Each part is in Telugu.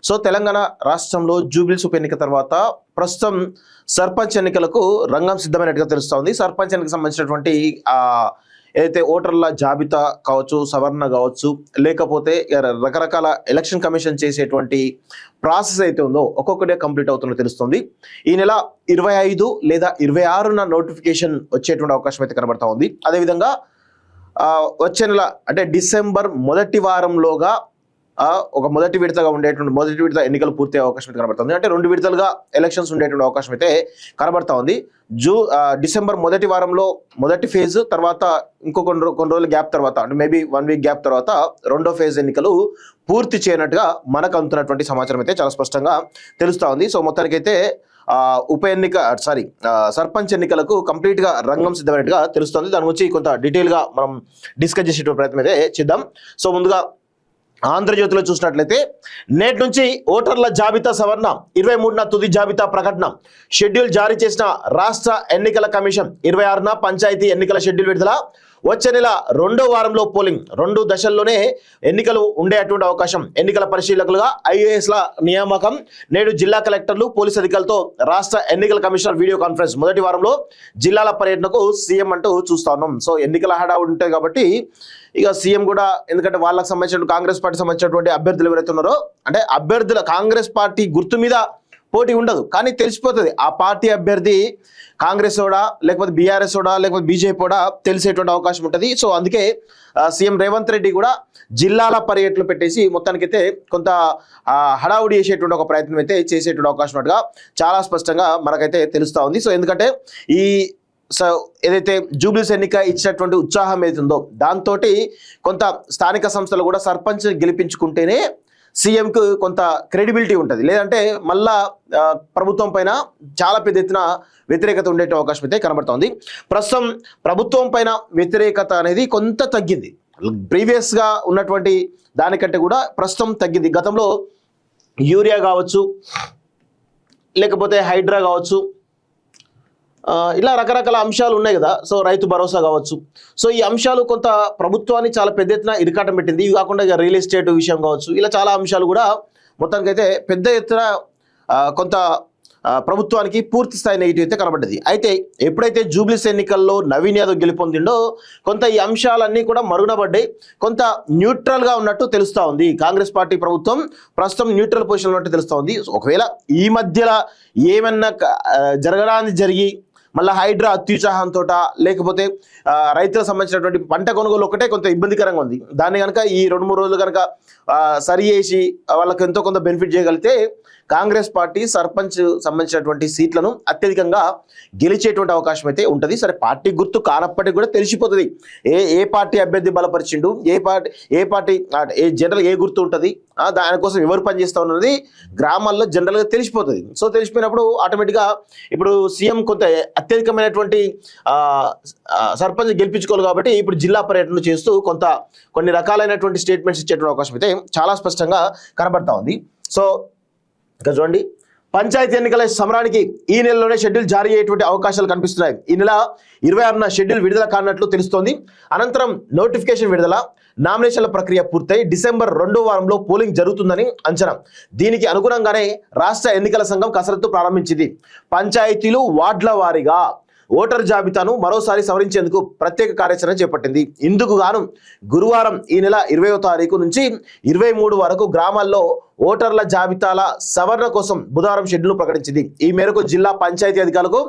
సో తెలంగాణ రాష్ట్రంలో జూబ్లీస్ ఉప ఎన్నిక తర్వాత ప్రస్తుతం సర్పంచ్ ఎన్నికలకు రంగం సిద్ధమైనట్టుగా తెలుస్తోంది. సర్పంచ్ ఎన్నికకు సంబంధించినటువంటి ఏదైతే ఓటర్ల జాబితా కావచ్చు, సవరణ కావచ్చు, లేకపోతే రకరకాల ఎలక్షన్ కమిషన్ చేసేటువంటి ప్రాసెస్ అయితే ఉందో ఒక్కొక్కటే కంప్లీట్ అవుతుందో తెలుస్తుంది. ఈ నెల 25 లేదా 26న నోటిఫికేషన్ వచ్చేటువంటి అవకాశం అయితే కనబడతా ఉంది. అదేవిధంగా వచ్చే నెల అంటే డిసెంబర్ మొదటి వారంలోగా ఒక మొదటి విడతగా ఉండేటువంటి మొదటి విడత ఎన్నికలు పూర్తి అవకాశం అయితే కనబడుతుంది. అంటే 2 విడతలుగా ఎలక్షన్స్ ఉండేటువంటి అవకాశం అయితే కనబడతా ఉంది. డిసెంబర్ మొదటి వారంలో మొదటి ఫేజ్, తర్వాత ఇంకో కొన్ని రోజుల గ్యాప్ తర్వాత, అంటే మేబీ 1 వీక్ గ్యాప్ తర్వాత రెండో ఫేజ్ ఎన్నికలు పూర్తి చేయనట్టుగా మనకు అందుతున్నటువంటి సమాచారం అయితే చాలా స్పష్టంగా తెలుస్తూ ఉంది. సో మొత్తానికైతే ఉప ఎన్నిక సర్పంచ్ ఎన్నికలకు కంప్లీట్ గా రంగం సిద్ధమైనట్టుగా తెలుస్తుంది. దాని గురించి కొంత డీటెయిల్ గా మనం డిస్కస్ చేసేటువంటి ప్రయత్నం అయితే చేద్దాం. సో ముందుగా ఆంధ్రజ్యోతిలో చూసినట్లయితే నేటి నుంచి ఓటర్ల జాబితా సవరణ, 23న తుది జాబితా ప్రకటన, షెడ్యూల్ జారీ చేసిన రాష్ట్ర ఎన్నికల కమిషన్, 26న పంచాయతీ ఎన్నికల షెడ్యూల్ విడుదల, వచ్చే నెల 2వ వారంలో పోలింగ్, 2 దశల్లోనే ఎన్నికలు ఉండేటువంటి అవకాశం, ఎన్నికల పరిశీలకులుగా ఐఏఎస్ల నియామకం, నేడు జిల్లా కలెక్టర్లు పోలీసు అధికారులతో రాష్ట్ర ఎన్నికల కమిషనర్ వీడియో కాన్ఫరెన్స్, మొదటి వారంలో జిల్లాల పర్యటనకు సీఎం అంటూ చూస్తా ఉన్నాం. సో ఎన్నికల హడావుడి ఉంటాయి కాబట్టి ఇక సీఎం కూడా, ఎందుకంటే వాళ్ళకి సంబంధించిన కాంగ్రెస్ పార్టీ సంబంధించినటువంటి అభ్యర్థులు ఎవరైతే ఉన్నారో, అంటే అభ్యర్థుల కాంగ్రెస్ పార్టీ గుర్తు మీద పోటీ ఉండదు, కానీ తెలిసిపోతుంది ఆ పార్టీ అభ్యర్థి కాంగ్రెస్ ఓడా లేకపోతే బీఆర్ఎస్ ఓడా లేకపోతే బీజేపీ ఓడా తెలిసేటువంటి అవకాశం ఉంటుంది. సో అందుకే సీఎం రేవంత్ రెడ్డి కూడా జిల్లాల పర్యటనలు పెట్టేసి మొత్తానికైతే కొంత హడావుడి చేసేటువంటి ఒక ప్రయత్నం అయితే చేసేటువంటి అవకాశం ఉన్నట్టుగా చాలా స్పష్టంగా మనకైతే తెలుస్తూ ఉంది. సో ఎందుకంటే ఏదైతే జూబ్లీస్ ఎన్నిక ఇచ్చినటువంటి ఉత్సాహం ఏదైతుందో దాంతో కొంత స్థానిక సంస్థలు కూడా సర్పంచ్ గెలిపించుకుంటేనే సీఎంకు కొంత క్రెడిబిలిటీ ఉంటుంది, లేదంటే మళ్ళా ప్రభుత్వం పైన చాలా పెద్ద ఎత్తున వ్యతిరేకత ఉండే అవకాశం అయితే కనబడుతోంది. ప్రస్తుతం ప్రభుత్వం పైన వ్యతిరేకత అనేది కొంత తగ్గింది, ప్రీవియస్గా ఉన్నటువంటి దానికంటే కూడా ప్రస్తుతం తగ్గింది. గతంలో యూరియా కావచ్చు, లేకపోతే హైడ్రా కావచ్చు, ఇలా రకరకాల అంశాలు ఉన్నాయి కదా. సో రైతు భరోసా కావచ్చు. సో ఈ అంశాలు కొంత ప్రభుత్వాన్ని చాలా పెద్ద ఎత్తున ఇరకాటం పెట్టింది. ఇవి కాకుండా ఇక రియల్ ఎస్టేట్ విషయం కావచ్చు, ఇలా చాలా అంశాలు కూడా మొత్తానికైతే పెద్ద ఎత్తున కొంత ప్రభుత్వానికి పూర్తి స్థాయి నెగిటివ్ అయితే కనబడ్డది. అయితే ఎప్పుడైతే జూబ్లీస్ ఎన్నికల్లో నవీన్ యాదవ్ గెలుపొందిండో కొంత ఈ అంశాలన్నీ కూడా మరుగునబడ్డాయి, కొంత న్యూట్రల్గా ఉన్నట్టు తెలుస్తూ ఉంది. కాంగ్రెస్ పార్టీ ప్రభుత్వం ప్రస్తుతం న్యూట్రల్ పొజిషన్ ఉన్నట్టు తెలుస్తూ ఉంది. ఒకవేళ ఈ మధ్యలో ఏమన్నా జరగడానికి జరిగి మళ్ళీ హైడ్రా అత్యుత్సాహంతో, లేకపోతే రైతులకు సంబంధించినటువంటి పంట కొనుగోలు ఒకటే కొంత ఇబ్బందికరంగా ఉంది, దాన్ని కనుక ఈ 2-3 రోజులు కనుక సరి చేసి వాళ్ళకు ఎంతో కొంత బెనిఫిట్ చేయగలిగితే కాంగ్రెస్ పార్టీ సర్పంచ్ సంబంధించినటువంటి సీట్లను అత్యధికంగా గెలిచేటువంటి అవకాశం అయితే ఉంటుంది. సరే పార్టీ గుర్తు కానప్పటికీ కూడా తెలిసిపోతుంది ఏ పార్టీ అభ్యర్థి బలపరిచిండు, ఏ పార్టీ జనరల్ ఏ గుర్తు ఉంటుంది, దానికోసం ఎవరు పనిచేస్తూ ఉన్నది గ్రామాల్లో జనరల్గా తెలిసిపోతుంది. సో తెలిసిపోయినప్పుడు ఆటోమేటిక్గా ఇప్పుడు సీఎం కొంత అత్యధికమైనటువంటి సర్పంచ్ గెలిపించుకోవాలి కాబట్టి ఇప్పుడు జిల్లా పర్యటనలు చేస్తూ కొన్ని రకాలైనటువంటి స్టేట్మెంట్స్ ఇచ్చేటువంటి అవకాశం అయితే చాలా స్పష్టంగా కనబడతా ఉంది. సో ఇక చూడండి, పంచాయతీ ఎన్నికల సమరానికి ఈ నెలలోనే షెడ్యూల్ జారీ అయ్యేటువంటి అవకాశాలు కనిపిస్తున్నాయి. ఈ నెల 26న షెడ్యూల్ విడుదల కానున్నట్లు తెలుస్తోంది. అనంతరం నోటిఫికేషన్ విడుదల, నామినేషన్ల ప్రక్రియ పూర్తయి డిసెంబర్ 2వ వారంలో పోలింగ్ జరుగుతుందని అంచనా. దీనికి అనుగుణంగానే రాష్ట్ర ఎన్నికల సంఘం కసరత్తు ప్రారంభించింది. పంచాయతీలు వార్డుల వారీగా ఓటర్ జాబితాను మరోసారి సవరించేందుకు ప్రత్యేక కార్యాచరణ చేపట్టింది. ఇందుకు గాను గురువారం ఈ నెల 20వ తారీఖు నుంచి 23 వరకు గ్రామాల్లో ఓటర్ల జాబితాల సవరణ కోసం బుధవారం షెడ్యూల్ ప్రకటించింది. ఈ మేరకు జిల్లా పంచాయతీ అధికారులకు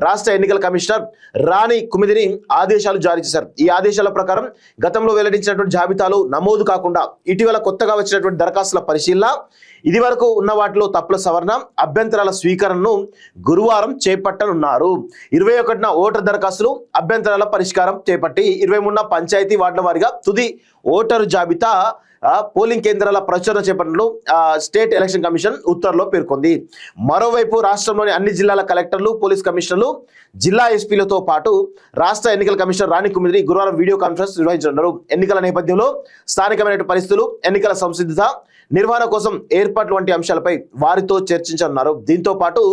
రాష్ట్ర ఎన్నికల కమిషనర్ రాణి కుమిదిని ఆదేశాలు జారీ చేశారు. ఈ ఆదేశాల ప్రకారం గతంలో వెల్లడించినటువంటి జాబితాలు నమోదు కాకుండా ఇటీవల కొత్తగా వచ్చినటువంటి దరఖాస్తుల పరిశీలన, ఇది వరకు ఉన్న వాటిలో తప్పుల సవరణ, అభ్యంతరాల స్వీకరణను గురువారం చేపట్టనున్నారు. 21న ఓటర్ దరఖాస్తులు, అభ్యంతరాల పరిష్కారం చేపట్టి 23న పంచాయతీ వార్డుల వారీగా తుది ఓటరు జాబితా పోలింగ్ కేంద్రాల ప్రచురణ చేపట్టడంలో స్టేట్ ఎలక్షన్ కమిషన్ ఉత్తర్వులో పేర్కొంది. మరోవైపు రాష్ట్రంలోని అన్ని జిల్లాల కలెక్టర్లు, పోలీస్ కమిషనర్లు, జిల్లా ఎస్పీలతో పాటు రాష్ట్ర ఎన్నికల కమిషనర్ రాణి కుమిదిని గురువారం వీడియో కాన్ఫరెన్స్ నిర్వహించనున్నారు. ఎన్నికల నేపథ్యంలో స్థానికమైన పరిస్థితులు, ఎన్నికల సంసిద్ధత, నిర్వహణ కోసం ఏర్పాట్లు వంటి అంశాలపై వారితో చర్చించనున్నారు. దీంతో పాటు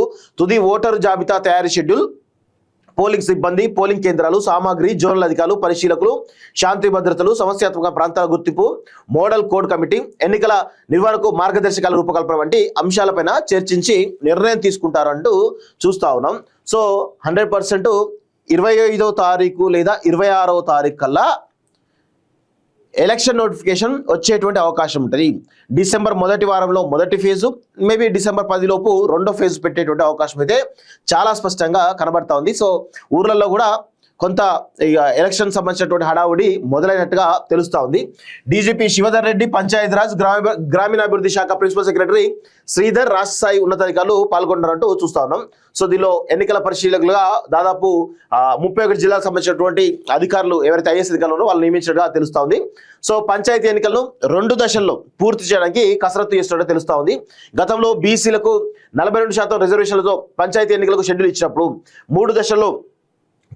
తుది ఓటరు జాబితా తయారీ షెడ్యూల్, పోలింగ్ సిబ్బంది, పోలింగ్ కేంద్రాలు, సామాగ్రి, జోనల్ అధికారులు, పరిశీలకులు, శాంతి భద్రతలు, సమస్యాత్మక ప్రాంతాల గుర్తింపు, మోడల్ కోడ్ కమిటీ, ఎన్నికల నిర్వహణకు మార్గదర్శకాల రూపకల్పన వంటి అంశాలపైన చర్చించి నిర్ణయం తీసుకుంటారంటూ చూస్తా ఉన్నాం. సో 100% 25వ తారీఖు లేదా 26వ తారీఖు కల్లా ఎలక్షన్ నోటిఫికేషన్ వచ్చేటువంటి అవకాశం ఉంటుంది. డిసెంబర్ మొదటి వారంలో మొదటి ఫేజు, మేబీ డిసెంబర్ 10 లోపు రెండో ఫేజ్ పెట్టేటువంటి అవకాశం అయితే చాలా స్పష్టంగా కనబడతా ఉంది. సో ఊర్లలో కూడా కొంత ఎలక్షన్ సంబంధించినటువంటి హడావుడి మొదలైనట్టుగా తెలుస్తూ ఉంది. డీజీపీ శివధర్ రెడ్డి, పంచాయతీరాజ్ గ్రామీణాభివృద్ధి శాఖ ప్రిన్సిపల్ సెక్రటరీ శ్రీధర్, రాష్ట్ర స్థాయి ఉన్నతాధికారులు పాల్గొన్నారంటూ చూస్తా ఉన్నాం. సో దీనిలో ఎన్నికల పరిశీలకులుగా దాదాపు 31 జిల్లాలకు సంబంధించినటువంటి అధికారులు ఎవరైతే ఐఏఎస్ అధికారులు ఉన్నారో వాళ్ళు నియమించినట్టుగా తెలుస్తా ఉంది. సో పంచాయతీ ఎన్నికలను 2 దశల్లో పూర్తి చేయడానికి కసరత్తు చేస్తున్నట్టు తెలుస్తా ఉంది. గతంలో బీసీలకు 42% రిజర్వేషన్లతో పంచాయతీ ఎన్నికలకు షెడ్యూల్ ఇచ్చినప్పుడు 3 దశల్లో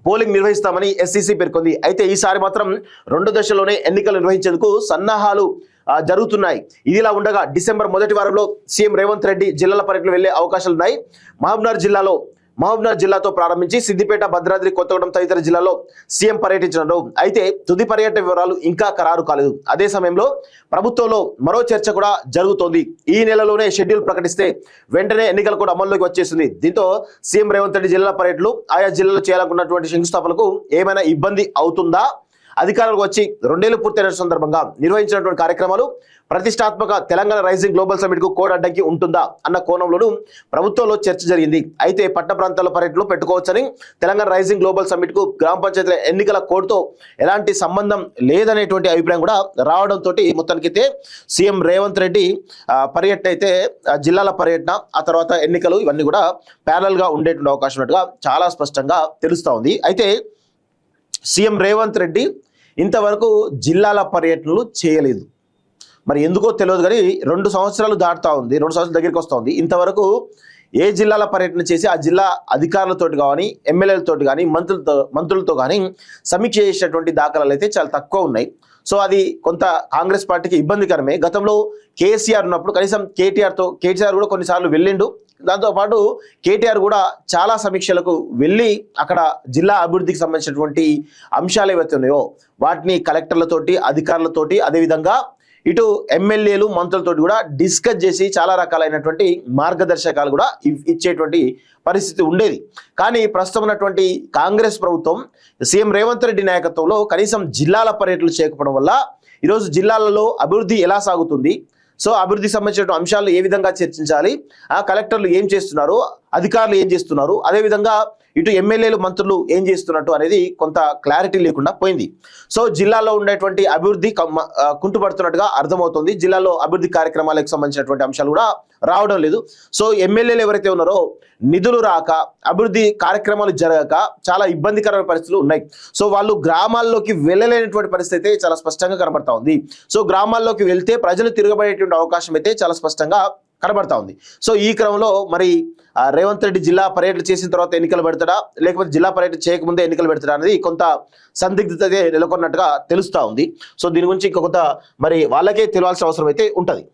పోలింగ్ నిర్వహిస్తామని ఎస్సీసీ పేర్కొంది. అయితే ఈసారి మాత్రం 2 దశల్లోనే ఎన్నికలు నిర్వహించేందుకు సన్నాహాలు జరుగుతున్నాయి. ఇదిలా ఉండగా డిసెంబర్ మొదటి వారంలో సీఎం రేవంత్ రెడ్డి జిల్లాల పర్యటన వెళ్లే అవకాశాలున్నాయి. మహబూబ్నగర్ జిల్లాతో ప్రారంభించి సిద్దిపేట, భద్రాద్రి కొత్తగూడెం తదితర జిల్లాలో సీఎం పర్యటించనున్నారు. అయితే తుది పర్యటన వివరాలు ఇంకా ఖరారు కాలేదు. అదే సమయంలో ప్రభుత్వంలో మరో చర్చ కూడా జరుగుతోంది. ఈ నెలలోనే షెడ్యూల్ ప్రకటిస్తే వెంటనే ఎన్నికలు కూడా అమల్లోకి వచ్చేసింది. దీంతో సీఎం రేవంత్ రెడ్డి జిల్లాల పర్యటనలు, ఆయా జిల్లాలో చేయాలనుకున్నటువంటి శంకుస్థాపనకు ఏమైనా ఇబ్బంది అవుతుందా? అధికారులకు వచ్చి 2 ఏళ్లు పూర్తయిన సందర్భంగా నిర్వహించినటువంటి కార్యక్రమాలు ప్రతిష్టాత్మక తెలంగాణ రైజింగ్ గ్లోబల్ సమిట్ కు కోడ్ అడ్డంకి ఉంటుందా అన్న కోణంలోనూ ప్రభుత్వంలో చర్చ జరిగింది. అయితే పట్టణ ప్రాంతాల పర్యటనలు పెట్టుకోవచ్చని, తెలంగాణ రైజింగ్ గ్లోబల్ సమిట్ కు గ్రామ పంచాయతీల ఎన్నికల కోడ్తో ఎలాంటి సంబంధం లేదనేటువంటి అభిప్రాయం కూడా రావడంతో మొత్తానికైతే సీఎం రేవంత్ రెడ్డి పర్యటన అయితే జిల్లాల పర్యటన, ఆ తర్వాత ఎన్నికలు ఇవన్నీ కూడా ప్యారల్ గా ఉండేటువంటి అవకాశం ఉన్నట్టుగా చాలా స్పష్టంగా తెలుస్తా ఉంది. అయితే సీఎం రేవంత్ రెడ్డి ఇంతవరకు జిల్లాల పర్యటనలు చేయలేదు. మరి ఎందుకో తెలియదు కానీ 2 సంవత్సరాలు దాటుతా ఉంది, 2 సంవత్సరాల దగ్గరికి వస్తూ ఉంది. ఇంతవరకు ఏ జిల్లాల పర్యటన చేసి ఆ జిల్లా అధికారులతో కానీ, ఎమ్మెల్యేలతో కానీ, మంత్రులతో కానీ సమీక్ష చేసేటువంటి దాఖలాలు అయితే చాలా తక్కువ ఉన్నాయి. సో అది కొంత కాంగ్రెస్ పార్టీకి ఇబ్బందికరమే. గతంలో కేసీఆర్ ఉన్నప్పుడు కనీసం కేటీఆర్ కూడా కొన్నిసార్లు వెళ్ళిండు. దాంతోపాటు కేటీఆర్ కూడా చాలా సమీక్షలకు వెళ్ళి అక్కడ జిల్లా అభివృద్ధికి సంబంధించినటువంటి అంశాలు ఏవైతే ఉన్నాయో వాటిని కలెక్టర్లతోటి, అధికారులతోటి, అదేవిధంగా ఇటు ఎమ్మెల్యేలు, మంత్రులతోటి కూడా డిస్కస్ చేసి చాలా రకాలైనటువంటి మార్గదర్శకాలు కూడా ఇచ్చేటువంటి పరిస్థితి ఉండేది. కానీ ప్రస్తుతం ఉన్నటువంటి కాంగ్రెస్ ప్రభుత్వం సీఎం రేవంత్ రెడ్డి నాయకత్వంలో కనీసం జిల్లాల పర్యటనలు చేయకపోవడం వల్ల ఈరోజు జిల్లాలలో అభివృద్ధి ఎలా సాగుతుంది, సో అభివృద్ధికి సంబంధించిన అంశాలు ఏ విధంగా చర్చించాలి, ఆ కలెక్టర్లు ఏం చేస్తున్నారు, అధికారులు ఏం చేస్తున్నారు, అదేవిధంగా ఇటు ఎమ్మెల్యేలు, మంత్రులు ఏం చేస్తున్నట్టు అనేది కొంత క్లారిటీ లేకుండా పోయింది. సో జిల్లాలో ఉండేటువంటి అభివృద్ధి కుంటుపడుతున్నట్టుగా అర్థమవుతుంది. జిల్లాలో అభివృద్ధి కార్యక్రమాలకు సంబంధించినటువంటి అంశాలు కూడా రావడం లేదు. సో ఎమ్మెల్యేలు ఎవరైతే ఉన్నారో నిధులు రాక, అభివృద్ధి కార్యక్రమాలు జరగక చాలా ఇబ్బందికరమైన పరిస్థితులు ఉన్నాయి. సో వాళ్ళు గ్రామాల్లోకి వెళ్ళలేనటువంటి పరిస్థితి అయితే చాలా స్పష్టంగా కనబడతా ఉంది. సో గ్రామాల్లోకి వెళ్తే ప్రజలు తిరగబడేటువంటి అవకాశం అయితే చాలా స్పష్టంగా కనబడతా ఉంది. సో ఈ క్రమంలో మరి రేవంత్ రెడ్డి జిల్లా పర్యటన చేసిన తర్వాత ఎన్నికలు పెడతాడా, లేకపోతే జిల్లా పర్యటన చేయకముందే ఎన్నికలు పెడతాడా అనేది కొంత సందిగ్ధత నెలకొన్నట్టుగా తెలుస్తూ ఉంది. సో దీని గురించి ఇంకొంత మరి వాళ్ళకే తెలియాల్సిన అవసరం అయితే ఉంటుంది.